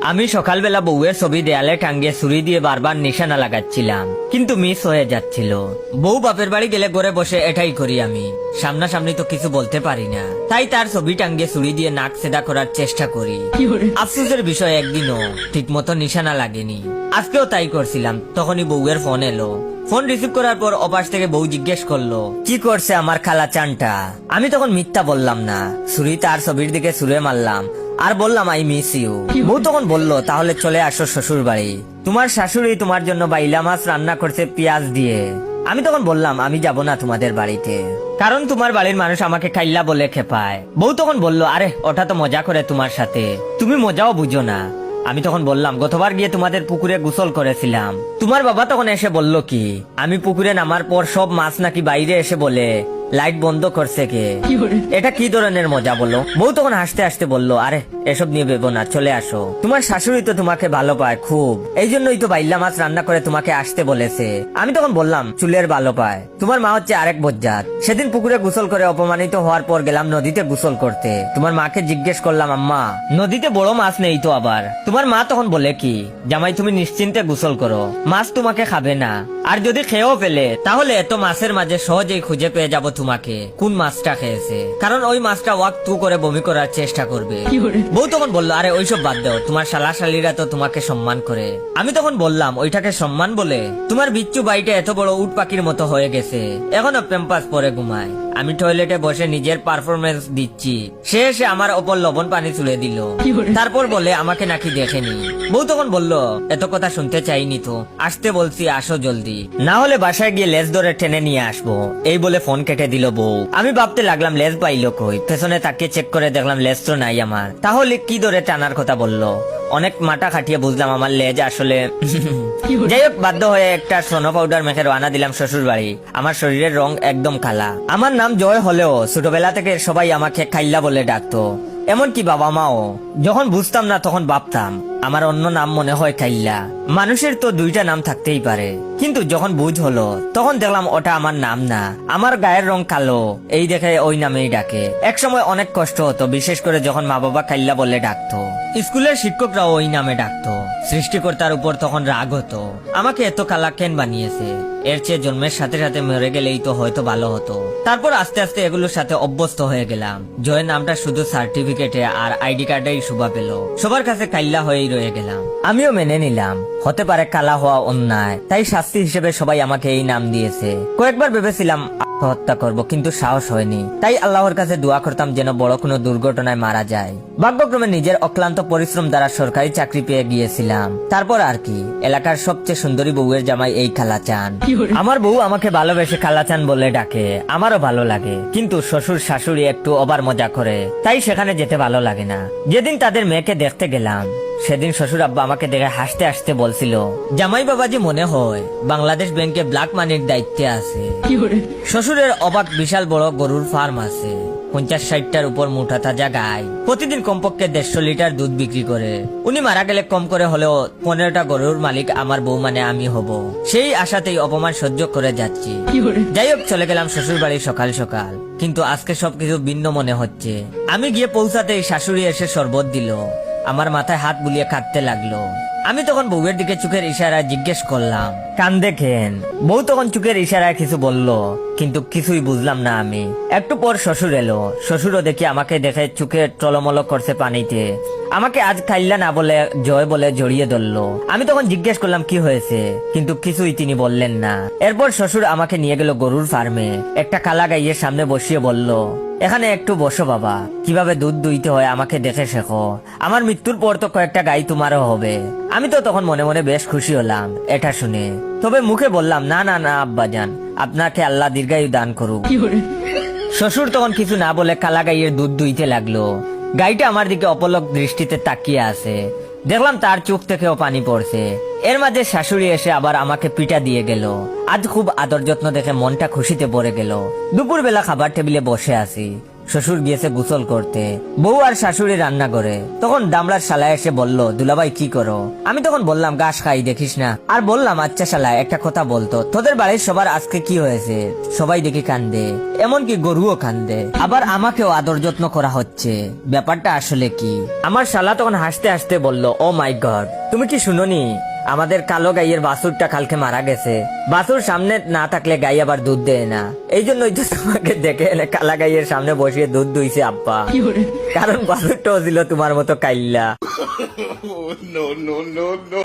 আমি সকালবেলা বউয়ের ছবি দেয়ালে টাঙ্গিয়ে ছুরি দিয়ে বারবার নিশানা লাগাচ্ছিলাম, কিন্তু মিস হয়ে যাচ্ছিল। বউ বাপের বাড়ি গেলে ঘরে বসে এটাই করি আমি, সামনাসামনি তো কিছু বলতে পারি না, তাই তার ছবি টাঙ্গিয়ে ছুরি দিয়ে নাক সেদা করার চেষ্টা করি। আফসোসের বিষয় একদিনও ঠিক মতো নিশানা লাগেনি। আজকেও তাই করছিলাম, তখনই বউয়ের ফোন এলো। ফোন রিসিভ করার পর অপাশ থেকে বউ জিজ্ঞেস করলো, কি করছে আমার খালা চানটা? আমি তখন মিথ্যা বললাম না, ছুরি তার ছবির দিকে ছুঁড়ে মারলাম আর বললাম আই মিস ইউ। বউ তখন বললো, তাহলে চলে আসো শ্বশুর বাড়ি, তোমার শাশুড়ি তোমার জন্য বাইলা মাছ রান্না করছে পেঁয়াজ দিয়ে। আমি তখন বললাম, আমি যাব না তোমাদের বাড়িতে, কারণ তোমার বাড়ির মানুষ আমাকে খাইল্লা বলে খেপায়। বউ তখন বললো, আরে ওটা তো মজা করে তোমার সাথে, তুমি মজাও বুঝো না। আমি তখন বললাম, গতবার গিয়ে তোমাদের পুকুরে গোসল করেছিলাম। তোমার বাবা তখন এসে বলল কি, আমি পুকুরে নামার পর সব মাছ নাকি বাইরে এসে বলে লাইট বন্ধ করছে কে? এটা কি ধরনের মজা বলো? বউ তখন হাসতে হাসতে বলল, আরে এসব নিয়ে ভেবো না, চলে আসো, তোমার শাশুড়ি তো তোমাকে ভালো পায় খুব, এই জন্যই তো বাইল্লা মাছ রান্না করে তোমাকে আসতে বলেছে। আমি তখন বললাম, চুলের ভালো পায়, তোমার মা হচ্ছে আরেক বজ্জাত। সেদিন পুকুরে গোসল করে অপমানিত হওয়ার পর গেলাম নদীতে গোসল করতে। তোমার মাকে জিজ্ঞেস করলাম, আম্মা নদীতে বড় মাছ নেই তো আবার? তোমার মা তখন বলে কি, জামাই তুমি নিশ্চিন্তে গোসল করো, মাছ তোমাকে খাবে না, আর যদি খেয়েও ফেলে তাহলে এত মাছের মাঝে সহজেই খুঁজে পেয়ে যাবো তোমাকে কোন মাছটা খেয়েছে, কারণ ওই মাছটা ওয়াক টু করে বমি করার চেষ্টা করবে। বউ তখন বললো, আরে ওইসব বাদ দাও, তোমার শালাশালীরা তো তোমাকে সম্মান করে। আমি তখন বললাম, ওইটাকে সম্মান বলে? তোমার বিচ্ছু বাড়িটা এত বড় উট পাখির মতো হয়ে গেছে, এখনো প্যাম্পাস পরে ঘুমায়। আমি টয়লেটে বসে নিজের পারফরমেন্স দিচ্ছি, সে এসে আমার ওপর লবণ পানি তুলে দিল, তারপর বলে আমাকে নাকি দেখেনি। বউ তখন বলল, এত কথা শুনতে চাইনি তো, আসতে বলছি আসো জলদি, না হলে বাসায় গিয়ে লেজ ধরে টেনে নিয়ে আসবো। এই বলে ফোন কেটে দিল বউ। আমি ভাবতে লাগলাম লেজ পাইলো কই, পেছনে তাকিয়ে চেক করে দেখলাম লেজ তো নাই আমার, তাহলে কি ধরে টানার কথা বললো? অনেক মাথা খাটিয়ে বুঝলাম আমার লেজ আসলে যাই হোক, বাধ্য হয়ে একটা সোনো পাউডার মেখে রওনা দিলাম শ্বশুর বাড়ি। আমার শরীরের রং একদম কালা। আমার নাম জয় হলেও ছোটবেলা থেকে সবাই আমাকে খাইল্লা বলে ডাকতো, এমনকি বাবা মাও। যখন বুঝতাম না তখন ভাবতাম আমার অন্য নাম মনে হয় খাইল্লা। মানুষের তো দুইটা নাম থাকতেই পারে, কিন্তু যখন বুঝ হলো তখন দেখলাম ওটা আমার নাম না, আমার গায়ের রং কালো, এই দেখে ওই নামেই ডাকে। এক সময় অনেক কষ্ট হতো, বিশেষ করে যখন মা বাবা খাইল্লা বলে ডাকতো। স্কুলের শিক্ষকরাও ওই নামে ডাকতো। সৃষ্টিকর্তার উপর তখন রাগ হতো, আমাকে এত কালা কেন বানিয়েছে, এর চেয়ে জন্মের সাথে সাথে মরে গেলেই তো হয়তো ভালো হতো। তারপর আস্তে আস্তে এগুলোর সাথে অভ্যস্ত হয়ে গেলাম। জয়ের নামটা শুধু সার্টিফিকেটে আর আইডি কার্ডেই শোভা পেল, সবার কাছে কাইল্লা হয়েই রয়ে গেলাম। আমিও মেনে নিলাম, হতে পারে কালা হওয়া অন্যায়, তাই শাস্তি হিসেবে সবাই আমাকে এই নাম দিয়েছে। কয়েকবার ভেবেছিলাম হত্যা করব, কিন্তু সাহস হয়নি, তাই আল্লাহর কাছে দোয়া করতাম যেন বড় কোনো দুর্ঘটনায় মারা যায়। ভাগ্যক্রমে নিজের অক্লান্ত পরিশ্রম দ্বারা সরকারি চাকরি পেয়ে গিয়েছিলাম। তারপর আর কি, এলাকার সবচেয়ে সুন্দরী বউয়ের জামাই এই খালাচান। আমার বউ আমাকে ভালোবেসে খালাচান বলে ডাকে, আমারও ভালো লাগে, কিন্তু শ্বশুর শাশুড়ি একটু ওভার মজা করে, তাই সেখানে যেতে ভালো লাগে না। যেদিন তাদের মেয়েকে দেখতে গেলাম সেদিন শ্বশুর আব্বা আমাকে দেখে হাসতে হাসতে বলছিল, জামাই বাবাজি মনে হয় বাংলাদেশ ব্যাংকে ব্ল্যাক মানির দায়িত্বে আছে। শ্বশুরের অবাক বিশাল বড় গরুর ফার্ম আছে, 50-60টার উপর মোটা তাজা গাই, প্রতিদিন কমপক্ষে 150 লিটার দুধ বিক্রি করে। উনি মারা গেলে কম করে হলেও 15টা গরুর মালিক আমার বউ মানে আমি হব, সেই আশাতেই অপমান সহ্য করে যাচ্ছি। যাই হোক, চলে গেলাম শ্বশুর বাড়ি সকাল সকাল, কিন্তু আজকে সবকিছু ভিন্ন মনে হচ্ছে। আমি গিয়ে পৌঁছাতেই শাশুড়ি এসে শরবত দিল, আমার মাথায় হাত বুলিয়ে কাঁদতে লাগলো। আমি তখন বউয়ের দিকে চোখের ইশারায় জিজ্ঞেস করলাম, কান দেখেন? বউ তখন চোখের ইশারায় কিছু বলল, কিন্তু কিছুই বুঝলাম না আমি। একটু পর শ্বশুর এলো, শ্বশুরও দেখি আমাকে দেখে চোখে টলমল করছে পানিতে। আমাকে আজ খাইল্লা না বলে জয় বলে জড়িয়ে ধরলো। আমি তখন জিজ্ঞেস করলাম কি হয়েছে, কিন্তু কিছুই তিনি বললেন না। এরপর শ্বশুর আমাকে নিয়ে গেল গরুর ফার্মে, একটা কালা গাইয়ের সামনে বসিয়ে বলল, এখানে একটু বসো বাবা, কিভাবে দুধ দুইতে হয় আমাকে দেখে শেখো, আমার মৃত্যুর পর তো কয়েকটা গাই তোমারও হবে। আমি তো তখন মনে মনে বেশ খুশি হলাম এটা শুনে, তবে মুখে বললাম, না না না আব্বাজান, আপনাকে আল্লাহ দীর্ঘায়ু দান করুক। শ্বশুর তখন কিছু না বলে কালা গাইয়ের দুধ দুইতে লাগলো। গাইটা আমার দিকে অপলক দৃষ্টিতে তাকিয়ে আছে, দেখলাম তার চোখ থেকেও পানি পড়ছে। এর মাঝে শাশুড়ি এসে আবার আমাকে পিঠা দিয়ে গেল। আজ খুব আদর যত্ন দেখে মনটা খুশিতে ভরে গেল। দুপুর বেলা খাবার টেবিলে বসে আছি, শ্বশুর গিয়েছে গোসল করতে, বউ আর শাশুড়ি রান্না করে। তখন দামড়ার শালা এসে বলল, দুলাভাই কি করো? আমি তখন বললাম, ঘাস খাই দেখিস না। আর বললাম, আচ্ছা শালা একটা কথা বলতো, তোদের বাড়ির সবার আজকে কি হয়েছে? সবাই দেখি কান্দে, এমনকি গরুও কান্দে, আবার আমাকেও আদর যত্ন করা হচ্ছে, ব্যাপারটা আসলে কি? আমার শালা তখন হাসতে হাসতে বলল, ও মাই গড, তুমি কি শুনোনি? আমাদের কালো গাইয়ের বাছুরটা কালকে মারা গেছে। বাছুর সামনে না থাকলে গাই আবার দুধ দেয় না, এই জন্যই তো তোমাকে দেখে এনে কালা গাইয়ের সামনে বসিয়ে দুধ দুইছে আব্বা, কারণ বাছুরটাও ছিল তোমার মতো কাইল্লা। No, no, no, no.